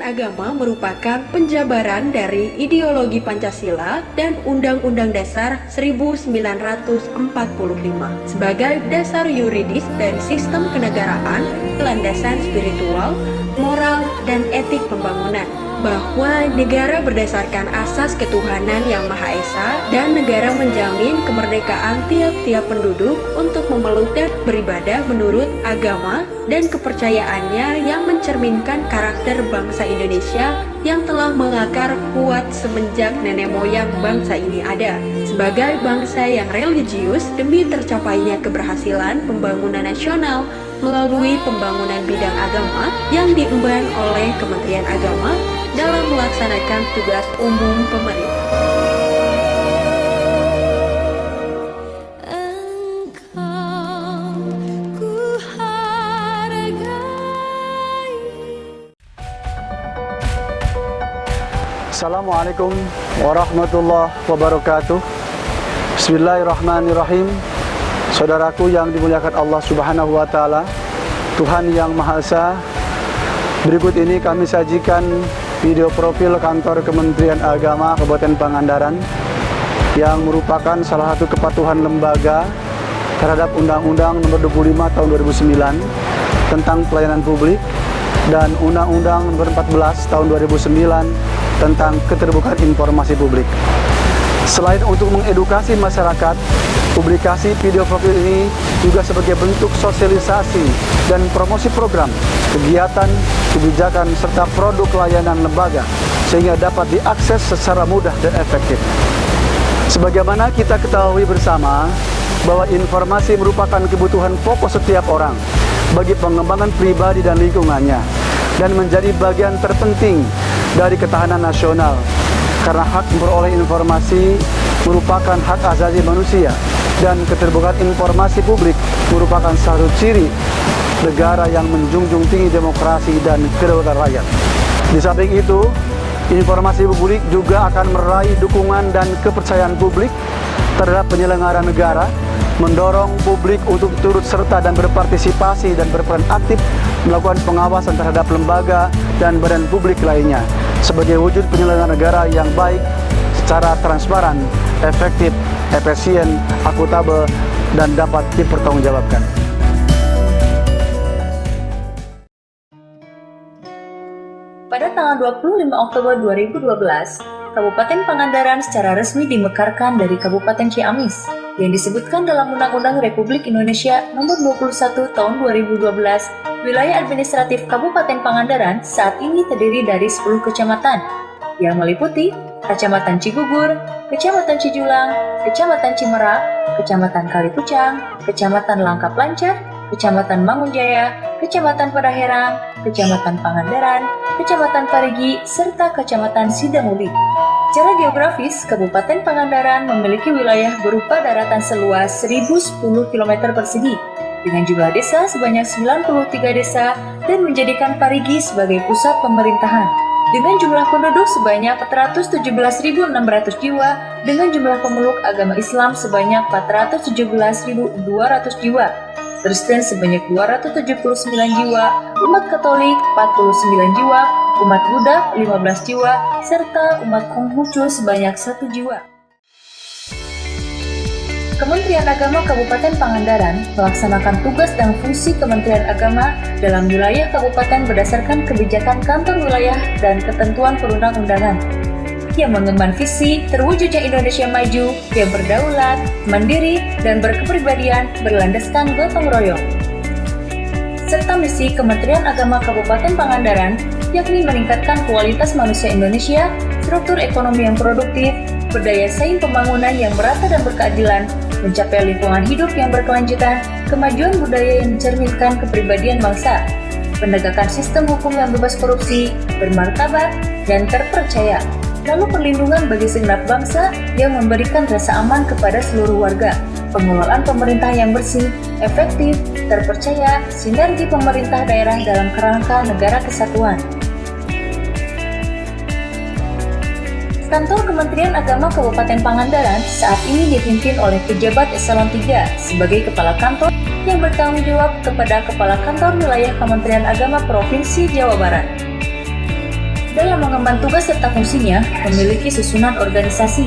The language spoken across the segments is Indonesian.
Agama merupakan penjabaran dari ideologi Pancasila dan Undang-Undang Dasar 1945 sebagai dasar yuridis dari sistem kenegaraan, landasan spiritual, moral, dan etik pembangunan, bahwa negara berdasarkan asas ketuhanan yang Maha Esa dan negara menjamin kemerdekaan tiap-tiap penduduk untuk memeluk dan beribadah menurut agama dan kepercayaannya yang mencerminkan karakter bangsa Indonesia yang telah mengakar kuat semenjak nenek moyang bangsa ini ada. Sebagai bangsa yang religius demi tercapainya keberhasilan pembangunan nasional melalui pembangunan bidang agama yang diemban oleh Kementerian Agama dalam melaksanakan tugas umum pemerintah. Assalamualaikum warahmatullahi wabarakatuh. Bismillahirrahmanirrahim. Saudaraku yang dimuliakan Allah Subhanahu wa Ta'ala, Tuhan yang Maha Esa, berikut ini kami sajikan video profil kantor Kementerian Agama Kabupaten Pangandaran yang merupakan salah satu kepatuhan lembaga terhadap Undang-Undang Nomor 25 Tahun 2009 tentang pelayanan publik dan Undang-Undang Nomor 14 Tahun 2009 tentang keterbukaan informasi publik. Selain untuk mengedukasi masyarakat, publikasi video profil ini juga sebagai bentuk sosialisasi dan promosi program, kegiatan, kebijakan, serta produk layanan lembaga sehingga dapat diakses secara mudah dan efektif. Sebagaimana kita ketahui bersama bahwa informasi merupakan kebutuhan pokok setiap orang bagi pengembangan pribadi dan lingkungannya dan menjadi bagian terpenting dari ketahanan nasional. Karena hak memperoleh informasi merupakan hak asasi manusia dan keterbukaan informasi publik merupakan satu ciri negara yang menjunjung tinggi demokrasi dan kedaulatan rakyat. Di samping itu, informasi publik juga akan meraih dukungan dan kepercayaan publik terhadap penyelenggara negara, mendorong publik untuk turut serta dan berpartisipasi dan berperan aktif melakukan pengawasan terhadap lembaga dan badan publik lainnya sebagai wujud penyelenggaraan negara yang baik secara transparan, efektif, efisien, akuntabel, dan dapat dipertanggungjawabkan. Pada tanggal 25 Oktober 2012, Kabupaten Pangandaran secara resmi dimekarkan dari Kabupaten Ciamis yang disebutkan dalam Undang-Undang Republik Indonesia Nomor 21 Tahun 2012. Wilayah administratif Kabupaten Pangandaran saat ini terdiri dari 10 kecamatan yang meliputi Kecamatan Cigugur, Kecamatan Cijulang, Kecamatan Cimerak, Kecamatan Kalipucang, Kecamatan Langkap Lancar, Kecamatan Mangunjaya, Kecamatan Padaherang, Kecamatan Pangandaran, Kecamatan Parigi, serta Kecamatan Sidamuli. Secara geografis, Kabupaten Pangandaran memiliki wilayah berupa daratan seluas 1010 km persegi dengan jumlah desa sebanyak 93 desa dan menjadikan Parigi sebagai pusat pemerintahan dengan jumlah penduduk sebanyak 417.600 jiwa dengan jumlah pemeluk agama Islam sebanyak 417.200 jiwa, Kristen sebanyak 279 jiwa, umat Katolik 49 jiwa, umat Buddha 15 jiwa, serta umat Konghucu sebanyak 1 jiwa. Kementerian Agama Kabupaten Pangandaran melaksanakan tugas dan fungsi Kementerian Agama dalam wilayah kabupaten berdasarkan kebijakan kantor wilayah dan ketentuan perundang-undangan yang mengemban visi terwujudnya Indonesia maju yang berdaulat, mandiri, dan berkepribadian berlandaskan gotong royong. Serta misi Kementerian Agama Kabupaten Pangandaran yakni meningkatkan kualitas manusia Indonesia, struktur ekonomi yang produktif, berdaya saing pembangunan yang merata dan berkeadilan, mencapai lingkungan hidup yang berkelanjutan, kemajuan budaya yang mencerminkan kepribadian bangsa, penegakan sistem hukum yang bebas korupsi, bermartabat, dan terpercaya, lalu perlindungan bagi segenap bangsa yang memberikan rasa aman kepada seluruh warga, pengelolaan pemerintah yang bersih, efektif, terpercaya, sinergi pemerintah daerah dalam kerangka negara kesatuan. Kantor Kementerian Agama Kabupaten Pangandaran saat ini dipimpin oleh pejabat eselon 3 sebagai kepala kantor yang bertanggung jawab kepada Kepala Kantor Wilayah Kementerian Agama Provinsi Jawa Barat. Dalam mengemban tugas serta fungsinya, memiliki susunan organisasi.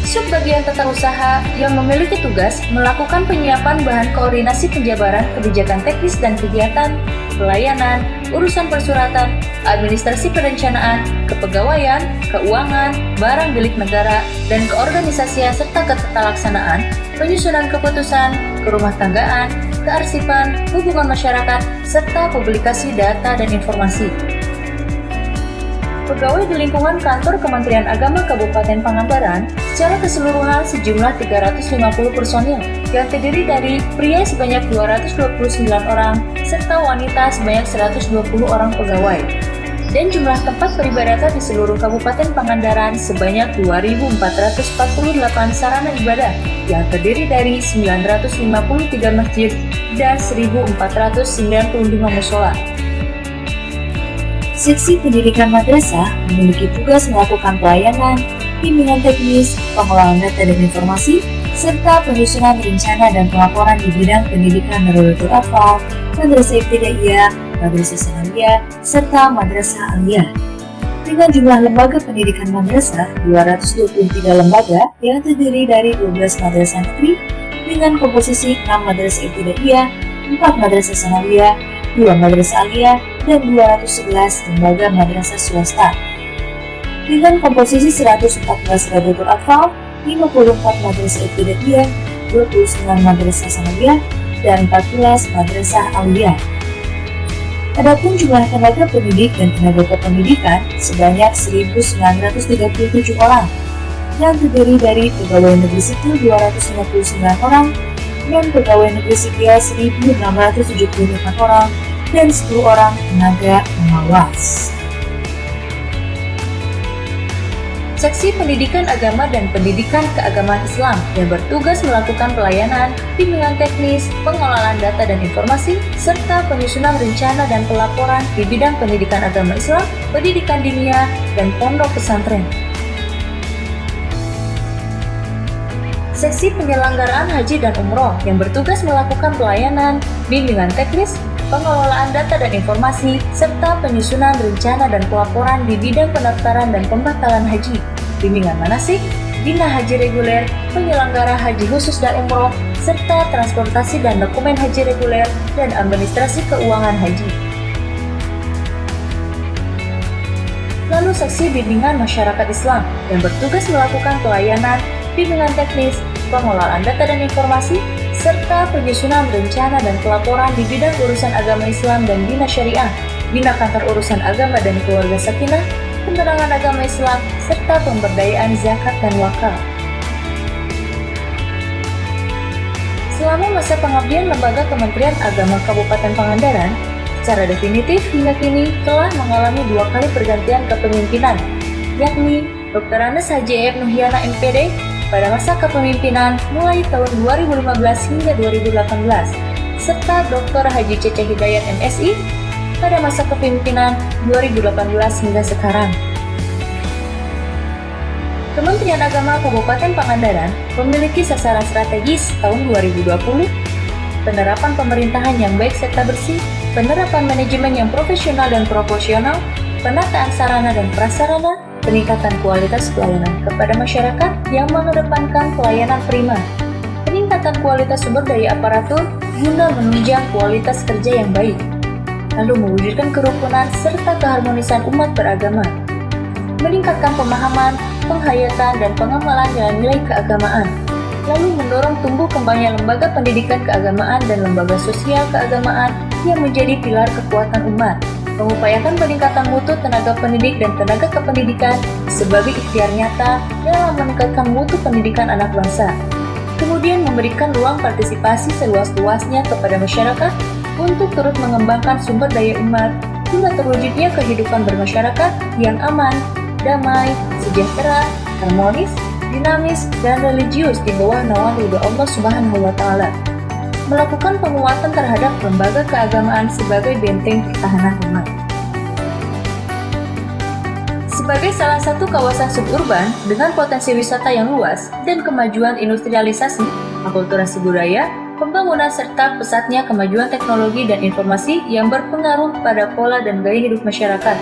Subbagian tata usaha yang memiliki tugas melakukan penyiapan bahan koordinasi penjabaran kebijakan teknis dan kegiatan, pelayanan, urusan persuratan, administrasi perencanaan, kepegawaian, keuangan, barang milik negara, dan keorganisasian serta ketetalaksanaan, penyusunan keputusan, kerumah tanggaan, kearsipan, hubungan masyarakat, serta publikasi data dan informasi. Pegawai di lingkungan kantor Kementerian Agama Kabupaten Pangandaran secara keseluruhan sejumlah 350 personil yang terdiri dari pria sebanyak 229 orang serta wanita sebanyak 120 orang pegawai. Dan jumlah tempat peribadatan di seluruh Kabupaten Pangandaran sebanyak 2.448 sarana ibadah yang terdiri dari 953 masjid dan 1.495 musola. Seksi Pendidikan Madrasah memiliki tugas melakukan pelayanan, bimbingan teknis, pengelolaan data dan informasi, serta penyusunan rencana dan pelaporan di bidang pendidikan Darulatul Atfal, Madrasah Ibtidaiyah, Madrasah Sanawiyah, serta Madrasah Aliyah. Dengan jumlah lembaga pendidikan madrasah 223 lembaga yang terdiri dari 12 madrasah negeri dengan komposisi 6 madrasah Ibtidaiyah, 4 madrasah Sanawiyah, 2 madrasah Aliyah, dan 211 lembaga madrasah swasta. Dengan komposisi 114 Darulatul Atfal, 54 madrasah Ibtidaiyah, 29 madrasah Sanawiyah, dan 14 madrasah Aliyah. Adapun jumlah tenaga pendidik dan tenaga kependidikan sebanyak 1.937 orang, yang terdiri dari pegawai negeri sipil 259 orang, dan pegawai negeri sipil 1.674 orang, dan 10 orang tenaga pengawas. Seksi Pendidikan Agama dan Pendidikan Keagamaan Islam yang bertugas melakukan pelayanan, bimbingan teknis, pengelolaan data dan informasi, serta penyusunan rencana dan pelaporan di bidang pendidikan agama Islam, pendidikan diniyah, dan pondok pesantren. Seksi Penyelenggaraan Haji dan Umroh yang bertugas melakukan pelayanan, bimbingan teknis, pengelolaan data dan informasi, serta penyusunan rencana dan pelaporan di bidang pendaftaran dan pembatalan haji, bimbingan manasik, bina haji reguler, penyelenggara haji khusus dan umroh, serta transportasi dan dokumen haji reguler dan administrasi keuangan haji. Lalu seksi bimbingan masyarakat Islam yang bertugas melakukan pelayanan, bimbingan teknis, pengelolaan data dan informasi, serta penyusunan rencana dan pelaporan di bidang urusan agama Islam dan bina syariah, bina kantor urusan agama dan keluarga sakinah, penerangan agama Islam, serta pemberdayaan zakat dan wakaf. Selama masa pengabdian Lembaga Kementerian Agama Kabupaten Pangandaran, secara definitif hingga kini telah mengalami 2 kali pergantian kepemimpinan, yakni Dr. Anes Haji F. Nuhyana MPD pada masa kepemimpinan mulai tahun 2015 hingga 2018, serta Dr. Haji Cece Hidayat MSI pada masa kepemimpinan 2018 hingga sekarang. Kementerian Agama Kabupaten Pangandaran memiliki sasaran strategis tahun 2020, penerapan pemerintahan yang baik serta bersih, penerapan manajemen yang profesional dan proporsional, penataan sarana dan prasarana, peningkatan kualitas pelayanan kepada masyarakat yang mengedepankan pelayanan prima, peningkatan kualitas sumber daya aparatur guna menunjang kualitas kerja yang baik, lalu mewujudkan kerukunan serta keharmonisan umat beragama, meningkatkan pemahaman, penghayatan, dan pengamalan nilai-nilai keagamaan, lalu mendorong tumbuh kembangnya lembaga pendidikan keagamaan dan lembaga sosial keagamaan yang menjadi pilar kekuatan umat, mengupayakan peningkatan mutu tenaga pendidik dan tenaga kependidikan sebagai ikhtiar nyata dalam meningkatkan mutu pendidikan anak bangsa. Kemudian memberikan ruang partisipasi seluas-luasnya kepada masyarakat untuk turut mengembangkan sumber daya umat hingga terwujudnya kehidupan bermasyarakat yang aman, damai, sejahtera, harmonis, dinamis, dan religius di bawah naungan ridho Allah Subhanahu wa Ta'ala. Melakukan penguatan terhadap lembaga keagamaan sebagai benteng pertahanan umat. Sebagai salah satu kawasan suburban dengan potensi wisata yang luas dan kemajuan industrialisasi, akulturasi budaya, pembangunan serta pesatnya kemajuan teknologi dan informasi yang berpengaruh pada pola dan gaya hidup masyarakat.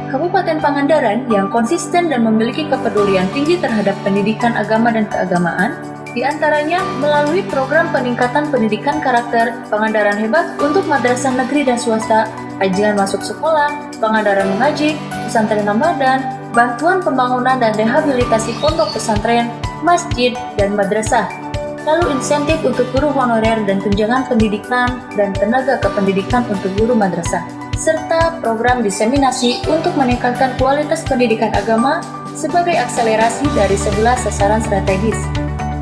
Kabupaten Pangandaran yang konsisten dan memiliki kepedulian tinggi terhadap pendidikan agama dan keagamaan, diantaranya melalui program peningkatan pendidikan karakter Pangandaran Hebat untuk madrasah negeri dan swasta, ajian masuk sekolah, Pangandaran mengaji, pesantren Ramadan, bantuan pembangunan dan rehabilitasi pondok pesantren, masjid, dan madrasah, lalu insentif untuk guru honorer dan tunjangan pendidikan dan tenaga kependidikan untuk guru madrasah, serta program diseminasi untuk meningkatkan kualitas pendidikan agama sebagai akselerasi dari 11 sasaran strategis.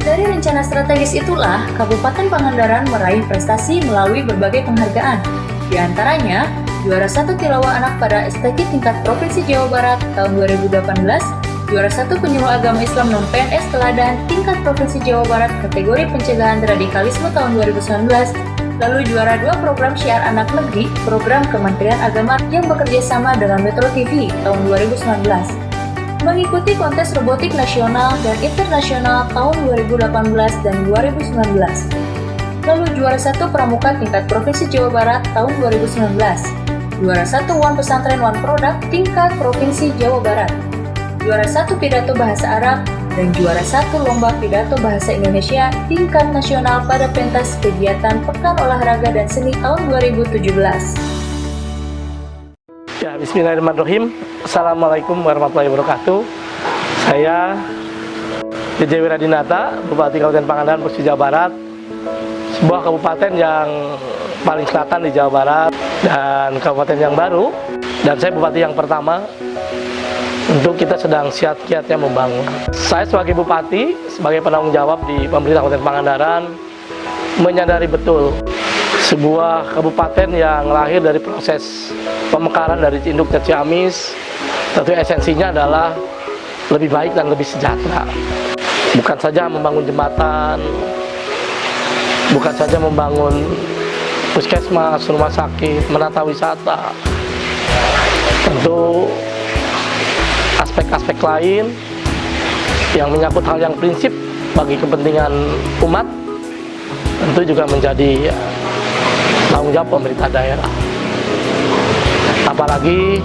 Dari rencana strategis itulah, Kabupaten Pangandaran meraih prestasi melalui berbagai penghargaan. Di antaranya, juara 1 tilawah anak pada STQ tingkat Provinsi Jawa Barat tahun 2018, juara 1 penyuluh agama Islam non-PNS teladan tingkat Provinsi Jawa Barat kategori pencegahan radikalisme tahun 2019, lalu juara 2 program syiar anak negeri, program Kementerian Agama yang bekerja sama dengan Metro TV tahun 2019. Mengikuti kontes robotik nasional dan internasional tahun 2018 dan 2019. Lalu juara 1 pramuka tingkat Provinsi Jawa Barat tahun 2019. Juara 1 One Pesantren One Product tingkat Provinsi Jawa Barat. Juara 1 pidato bahasa Arab dan juara 1 lomba pidato bahasa Indonesia tingkat nasional pada pentas kegiatan Pekan Olahraga dan Seni tahun 2017. Ya, bismillahirrahmanirrahim. Assalamualaikum warahmatullahi wabarakatuh. Saya JJ Wiradinata, Bupati Kabupaten Pangandaran, Provinsi Jawa Barat, sebuah kabupaten yang paling selatan di Jawa Barat dan kabupaten yang baru, dan saya bupati yang pertama. Untuk kita sedang siat-kiatnya membangun. Saya sebagai bupati, sebagai penanggung jawab di pemerintah Kabupaten Pangandaran, menyadari betul sebuah kabupaten yang lahir dari proses pemekaran dari induk ke Ciamis, tentu esensinya adalah lebih baik dan lebih sejahtera. Bukan saja membangun jembatan, bukan saja membangun puskesmas, rumah sakit, menata wisata. Tentu aspek-aspek lain yang menyangkut hal yang prinsip bagi kepentingan umat tentu juga menjadi tanggung jawab pemerintah daerah. Apalagi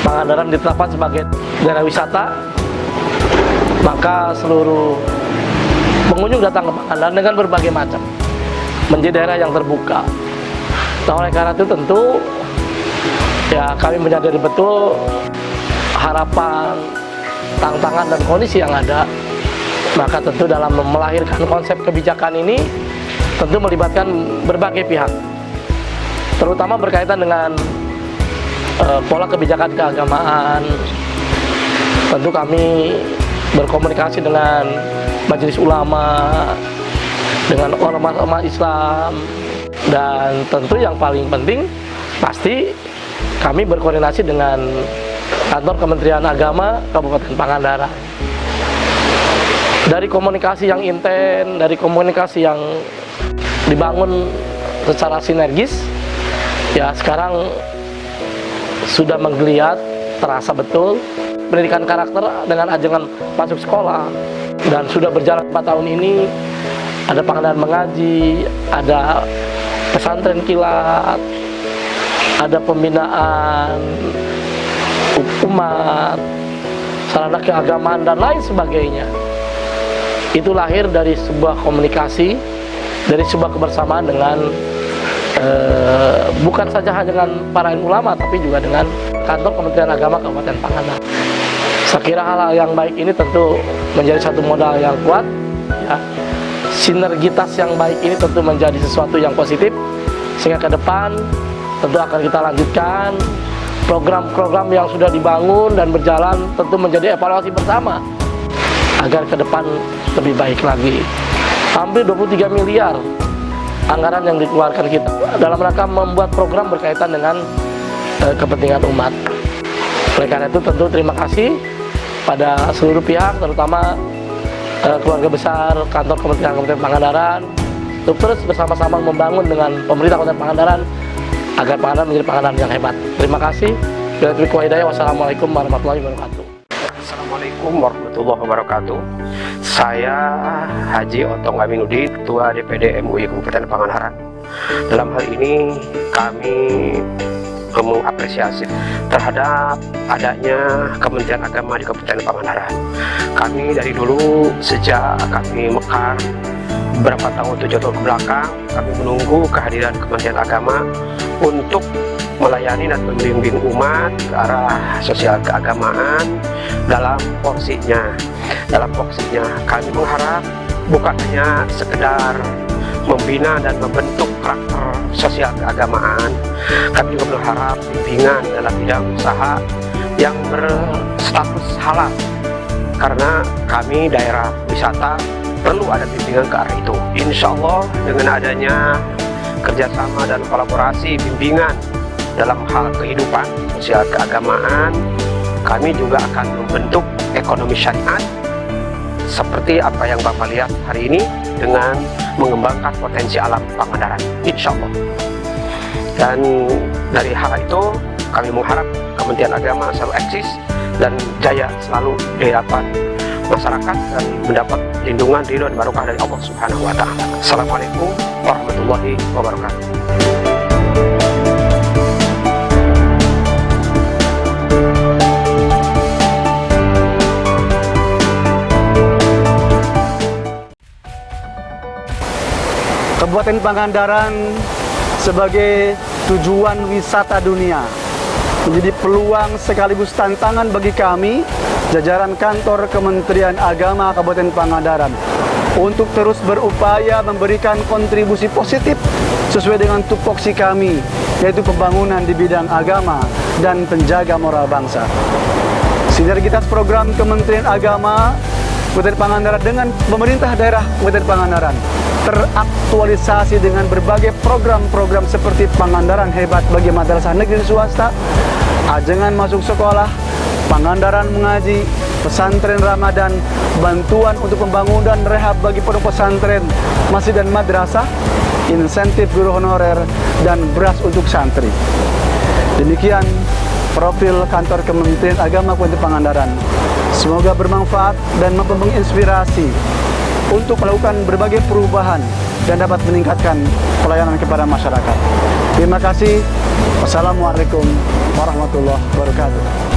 Pangandaran ditetapkan sebagai daerah wisata, maka seluruh pengunjung datang ke Pangandaran dengan berbagai macam, menjadi daerah yang terbuka. Nah, oleh karena itu tentu ya kami menyadari betul harapan, tantangan, dan kondisi yang ada. Maka tentu dalam melahirkan konsep kebijakan ini tentu melibatkan berbagai pihak, terutama berkaitan dengan pola kebijakan keagamaan. Tentu kami berkomunikasi dengan majelis ulama, dengan ormas Islam, dan tentu yang paling penting pasti kami berkoordinasi dengan kantor Kementerian Agama Kabupaten Pangandaran. Dari komunikasi yang intens, dari komunikasi yang dibangun secara sinergis, ya sekarang sudah menggeliat, terasa betul pendidikan karakter dengan ajangan masuk sekolah, dan sudah berjalan 4 tahun ini. Ada Pangandaran mengaji, ada pesantren kilat, ada pembinaan umat, sarana keagamaan, dan lain sebagainya. Itu lahir dari sebuah komunikasi, dari sebuah kebersamaan dengan bukan saja dengan para ulama, tapi juga dengan kantor Kementerian Agama Kabupaten Pangandaran. Saya kira hal yang baik ini tentu menjadi satu modal yang kuat, ya. Sinergitas yang baik ini tentu menjadi sesuatu yang positif, sehingga ke depan tentu akan kita lanjutkan program-program yang sudah dibangun dan berjalan, tentu menjadi evaluasi bersama agar ke depan lebih baik lagi. Hampir 23 miliar anggaran yang dikeluarkan kita dalam rangka membuat program berkaitan dengan kepentingan umat. Oleh karena itu tentu terima kasih pada seluruh pihak, terutama keluarga besar kantor Kementerian Kabupaten Pangandaran, untuk terus bersama-sama membangun dengan pemerintah Kabupaten Pangandaran agar Pangandaran menjadi Pangandaran yang hebat. Terima kasih. Wassalamualaikum warahmatullahi wabarakatuh. Assalamualaikum Assalamualaikum warahmatullahi wabarakatuh. Saya Haji Otong Aminuddin, Ketua DPD MUI Kabupaten Pangandaran. Dalam hal ini kami mengapresiasi terhadap adanya Kementerian Agama di Kabupaten Pangandaran. Kami dari dulu sejak kami mekar beberapa tahun, 7 tahun ke belakang, kami menunggu kehadiran Kementerian Agama untuk melayani dan membimbing umat ke arah sosial keagamaan dalam porsinya. Kami mengharap bukan hanya sekedar membina dan membentuk karakter sosial keagamaan, kami juga berharap bimbingan dalam bidang usaha yang berstatus halal, karena kami daerah wisata perlu ada bimbingan ke arah itu. Insya Allah dengan adanya kerjasama dan kolaborasi bimbingan dalam hal kehidupan sosial keagamaan, kami juga akan membentuk ekonomi syariat seperti apa yang Bapak lihat hari ini dengan mengembangkan potensi alam Pangandaran, insya Allah. Dan dari hal itu kami mengharap Kementerian Agama selalu eksis dan jaya selalu di hadapan masyarakat dan mendapat lindungan, ridho dan barokah dari Allah Subhanahu wa Ta'ala. Assalamualaikum warahmatullahi wabarakatuh. Kabupaten Pangandaran sebagai tujuan wisata dunia menjadi peluang sekaligus tantangan bagi kami, jajaran kantor Kementerian Agama Kabupaten Pangandaran, untuk terus berupaya memberikan kontribusi positif sesuai dengan tupoksi kami, yaitu pembangunan di bidang agama dan penjaga moral bangsa. Sinergitas program Kementerian Agama Kabupaten Pangandaran dengan pemerintah daerah Kabupaten Pangandaran teraktualisasi dengan berbagai program-program seperti Pangandaran Hebat bagi madrasah negeri swasta, Ajengan masuk sekolah, Pangandaran mengaji, pesantren Ramadan, bantuan untuk pembangunan rehab bagi pondok pesantren, masjid dan madrasah, insentif guru honorer, dan beras untuk santri. Demikian profil kantor Kementerian Agama Kabupaten Pangandaran. Semoga bermanfaat dan mampu menginspirasi untuk melakukan berbagai perubahan dan dapat meningkatkan pelayanan kepada masyarakat. Terima kasih. Wassalamualaikum warahmatullahi wabarakatuh.